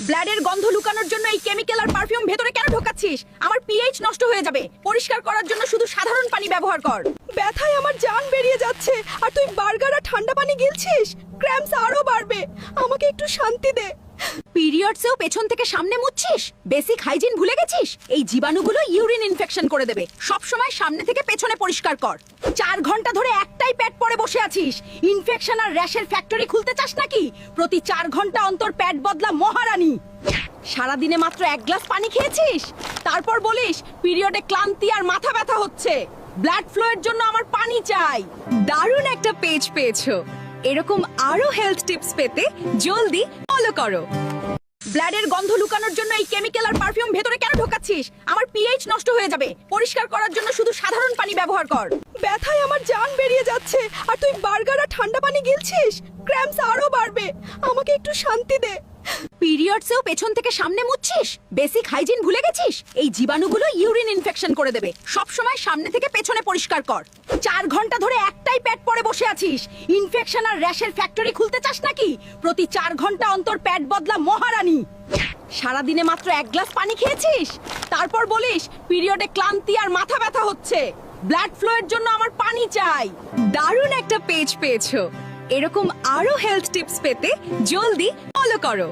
ব্লাডের গন্ধ লুকানোর জন্য এই কেমিক্যাল আর পারফিউম ভেতরে কেন ঢোকাচ্ছিস? আমার পিএইচ নষ্ট হয়ে যাবে। পরিষ্কার করার জন্য শুধু সাধারণ পানি ব্যবহার কর। ব্যথায় আমার জান বেরিয়ে যাচ্ছে আর তুই বার্গার আর ঠান্ডা পানি গিলছিস। ক্র্যাম্পস আরো বাড়বে। আমাকে একটু শান্তি দে। পিরিয়ডসেও পেছন থেকে সামনে মুছছিস? বেসিক হাইজিন ভুলে গেছিস? এই জীবাণুগুলো ইউরিন ইনফেকশন করে দেবে। সব সময় সামনে থেকে পেছনে পরিষ্কার কর। 4 ঘন্টা ধরে একটাই প্যাড পরে বসে আছিস। ইনফেকশন আর র্যাশের ফ্যাক্টরি খুলতে চাস নাকি? প্রতি 4 ঘন্টা অন্তর প্যাড বদলা মহারানী। সারাদিনে মাত্র 1 গ্লাস পানি খেয়েছিস, তারপর বলিস পিরিয়ডে ক্লান্তি আর মাথা ব্যথা হচ্ছে। ব্লাড ফ্লো এর জন্য আমার পানি চাই। দারুণ একটা পেজ পেয়েছো। এরকম আরো হেলথ টিপস পেতে জলদি ফলো করো। ব্লাডের গন্ধ লুকানোর জন্য এই কেমিক্যাল আর পারফিউম ভেতরে কেন ঢোকাচ্ছিস? আমার পিএইচ নষ্ট হয়ে যাবে। পরিষ্কার করার জন্য শুধু সাধারণ পানি ব্যবহার কর। ব্যথায় আমার জান বেরিয়ে যাচ্ছে আর তুই বার্গার আর ঠান্ডা পানি গিলছিস। ক্র্যাম্পস আরো বাড়বে। আমাকে একটু শান্তি দে। পিরিয়ডসেও পেছন থেকে সামনে মুছছিস? বেসিক হাইজিন ভুলে গেছিস? এই জীবাণুগুলো ইউরিন ইনফেকশন করে দেবে। সব সময় সামনে থেকে পেছনে পরিষ্কার কর। 4 ঘন্টা ধরে একটাই প্যাড পরে বসে আছিস। ইনফেকশন আর র্যাশের ফ্যাক্টরি খুলতে চাস নাকি? প্রতি 4 ঘন্টা অন্তর প্যাড বদলা মহারানী। সারাদিনে মাত্র 1 গ্লাস পানি খেয়েছিস, তারপর বলিস পিরিয়ডে ক্লান্তি আর মাথা ব্যথা হচ্ছে। ব্লাড ফ্লো এর জন্য আমার পানি চাই। দারুণ একটা পেজ পেয়েছো। এরকম আরো হেলথ টিপস পেতে জলদি ফলো করো।